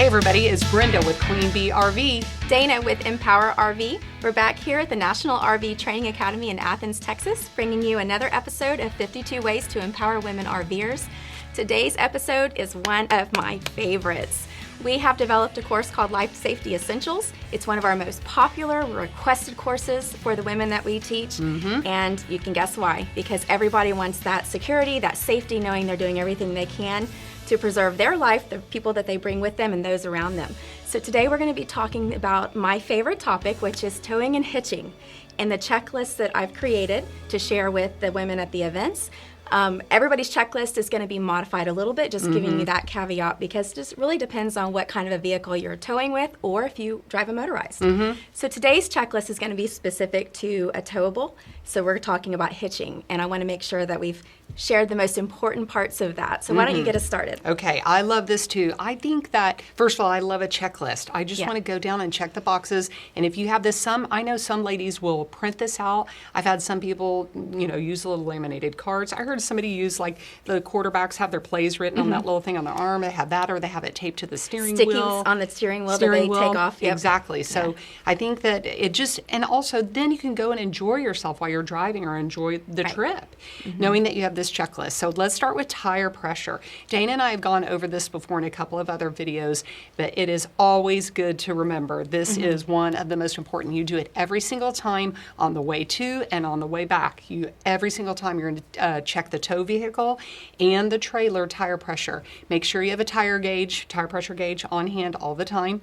everybody, it's Brenda with Queen Bee RV. Dana with Empower RV. We're back here at the National RV Training Academy in Athens, Texas, bringing you another episode of 52 Ways to Empower Women RVers. Today's episode is one of my favorites. We have developed a course called Life Safety Essentials. It's one of our most popular, requested courses for the women that we teach. And you can guess why. Because everybody wants that security, that safety, knowing they're doing everything they can to preserve their life, the people that they bring with them, and those around them. So today we're going to be talking about my favorite topic, which is towing and hitching, and the checklist that I've created to share with the women at the events. Everybody's checklist is going to be modified a little bit, just giving you that caveat, because it just really depends on what kind of a vehicle you're towing with or if you drive a motorized. So today's checklist is going to be specific to a towable. So we're talking about hitching, and I want to make sure that we've shared the most important parts of that. So why don't you get us started? Okay, I love this too. I think that, first of all, I love a checklist. I just want to go down and check the boxes. And if you have this, I know some ladies will print this out. I've had some people, use little laminated cards. I heard somebody use, like, the quarterbacks have their plays written on that little thing on their arm. They have that, or they have it taped to the steering wheel. Stickings on the steering wheel that they take off. Yep. Exactly. So I think that it just, and also then you can go and enjoy yourself while you're driving or enjoy the trip, knowing that you have this checklist. So let's start with tire pressure. Dana and I have gone over this before in a couple of other videos, but it is always good to remember. This is one of the most important. You do it every single time on the way to and on the way back. Every single time you're going to check the tow vehicle and the trailer tire pressure. Make sure you have a tire pressure gauge on hand all the time.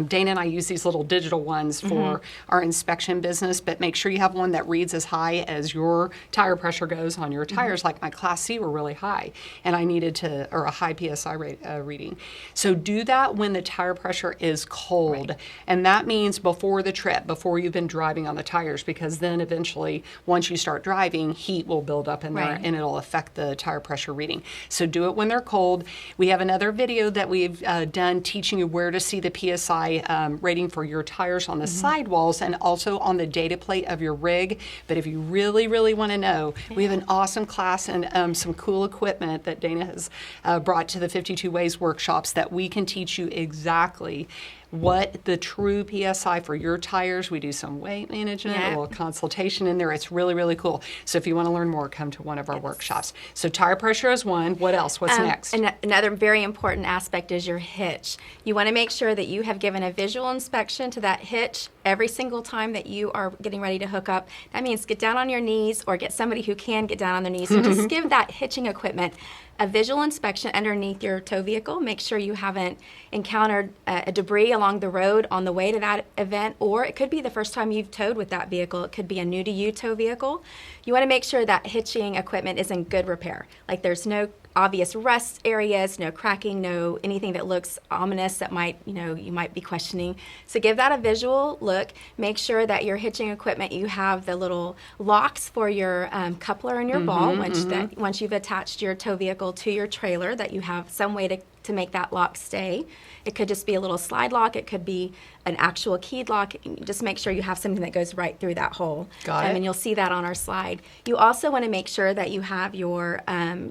Dana and I use these little digital ones for our inspection business, but make sure you have one that reads as high as your tire pressure goes on your tires. Like my Class C were really high, and I needed or a high PSI reading. So do that when the tire pressure is cold, and that means before the trip, before you've been driving on the tires, because then eventually, once you start driving, heat will build up in there, and it'll affect the tire pressure reading. So do it when they're cold. We have another video that we've done teaching you where to see the PSI rating for your tires on the sidewalls and also on the data plate of your rig. But if you really, really want to know, we have an awesome class and some cool equipment that Dana has brought to the 52 Ways workshops that we can teach you exactly what the true PSI for your tires. We do some weight management, a little consultation in there. It's really, really cool. So if you want to learn more, come to one of our workshops. So tire pressure is one. What else? What's next? Another very important aspect is your hitch. You want to make sure that you have given a visual inspection to that hitch every single time that you are getting ready to hook up. That means get down on your knees or get somebody who can get down on their knees and just give that hitching equipment a visual inspection underneath your tow vehicle. Make sure you haven't encountered a debris along the road on the way to that event, or it could be the first time you've towed with that vehicle. It could be a new to you tow vehicle. You want to make sure that hitching equipment is in good repair. Like there's no obvious rust areas, no cracking, no anything that looks ominous that might, you might be questioning. So give that a visual look. Make sure that your hitching equipment, you have the little locks for your coupler and your ball, once you've attached your tow vehicle to your trailer, that you have some way to make that lock stay. It could just be a little slide lock. It could be an actual keyed lock. Just make sure you have something that goes right through that hole. Got it. And you'll see that on our slide. You also want to make sure that you have your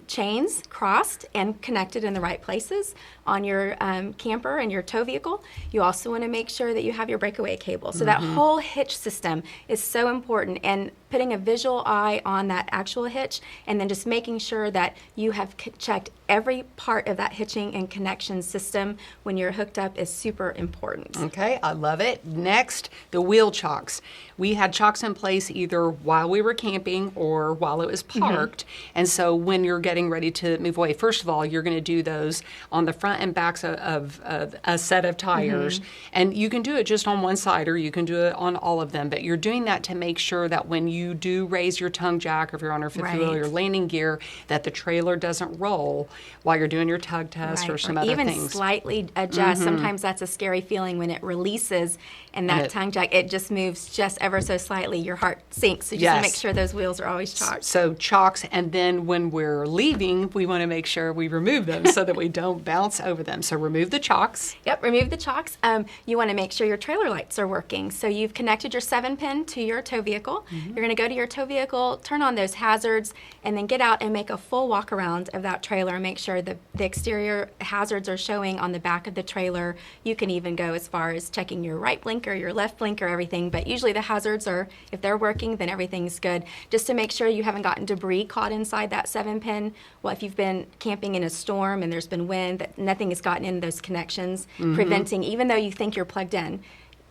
chains crossed and connected in the right places on your camper and your tow vehicle. You also want to make sure that you have your breakaway cable. So that whole hitch system is so important, and putting a visual eye on that actual hitch, and then just making sure that you have checked every part of that hitching and connection system when you're hooked up is super important. Okay, I love it. Next, the wheel chocks. We had chocks in place either while we were camping or while it was parked. And so when you're getting ready to move away, first of all, you're going to do those on the front and backs of a set of tires. And you can do it just on one side, or you can do it on all of them. But you're doing that to make sure that when you do raise your tongue jack, or if you're on your fifth wheel or your landing gear, that the trailer doesn't roll while you're doing your tug test or some other things. Even slightly adjust. Sometimes that's a scary feeling when it releases and that tongue jack, it just moves just ever so slightly. Your heart sinks. So just make sure those wheels are always chocked. So chocks, and then when we're leaving, we want to make sure we remove them so that we don't bounce over them. So remove the chocks. Yep, remove the chocks. You want to make sure your trailer lights are working. So you've connected your 7-pin to your tow vehicle. You're going going to go to your tow vehicle, turn on those hazards, and then get out and make a full walk around of that trailer and make sure the exterior hazards are showing on the back of the trailer. You can even go as far as checking your right blinker, your left blinker, everything, but usually the hazards are, if they're working, then everything's good. Just to make sure you haven't gotten debris caught inside that 7-pin. Well, if you've been camping in a storm and there's been wind, that nothing has gotten in those connections, preventing, even though you think you're plugged in,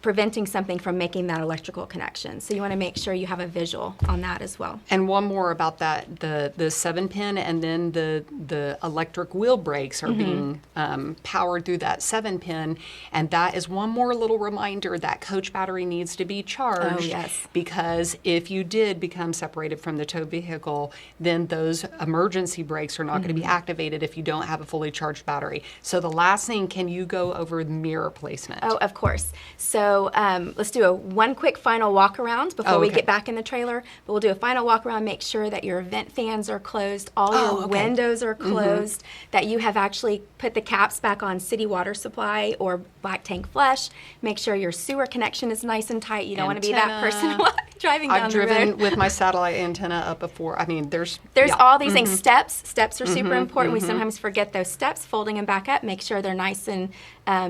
preventing something from making that electrical connection. So you want to make sure you have a visual on that as well. And one more about that, the 7-pin and then the electric wheel brakes are being powered through that 7-pin, and that is one more little reminder that coach battery needs to be charged. Oh, yes. Because if you did become separated from the tow vehicle, then those emergency brakes are not going to be activated if you don't have a fully charged battery. So the last thing, can you go over the mirror placement? Oh, of course. So let's do one quick final walk around before we get back in the trailer. But we'll do a final walk around, make sure that your vent fans are closed, all your windows are closed, that you have actually put the caps back on city water supply or black tank flush. Make sure your sewer connection is nice and tight. You don't want to be that person driving down the road. I've driven with my satellite antenna up before. I mean, there's all these things. Steps are super important. We sometimes forget those steps, folding them back up, make sure they're nice and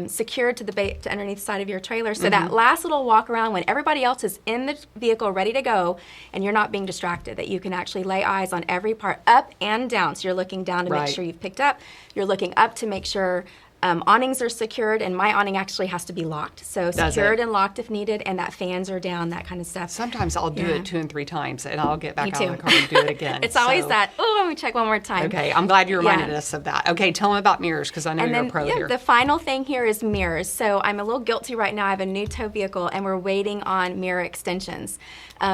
secured to underneath the side of your trailer. So that last little walk around when everybody else is in the vehicle ready to go and you're not being distracted, that you can actually lay eyes on every part up and down. So you're looking down to make sure you've picked up. You're looking up to make sure awnings are secured, and my awning actually has to be locked. So secured and locked if needed, and that fans are down, that kind of stuff. Sometimes I'll do it 2 and 3 times, and I'll get back out of the car and do it again. It's always that, let me check one more time. Okay, I'm glad you reminded us of that. Okay, tell them about mirrors, because I know you're a pro here. The final thing here is mirrors. So I'm a little guilty right now. I have a new tow vehicle, and we're waiting on mirror extensions.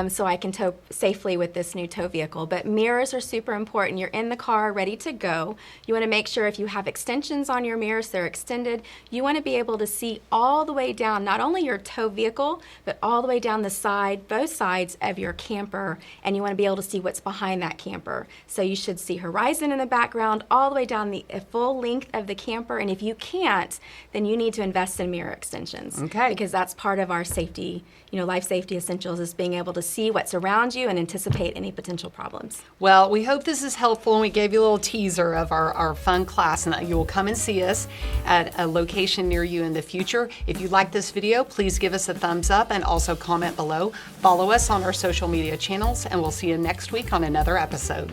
So I can tow safely with this new tow vehicle. But mirrors are super important. You're in the car, ready to go. You want to make sure if you have extensions on your mirrors, they're extended. You want to be able to see all the way down, not only your tow vehicle, but all the way down the side, both sides of your camper, and you want to be able to see what's behind that camper. So you should see horizon in the background, all the way down the full length of the camper, and if you can't, then you need to invest in mirror extensions. Okay. Because that's part of our safety, life safety essentials, is being able to see what's around you and anticipate any potential problems. Well, we hope this is helpful, and we gave you a little teaser of our fun class, and that you will come and see us at a location near you in the future. If you like this video, please give us a thumbs up and also comment below. Follow us on our social media channels, and we'll see you next week on another episode.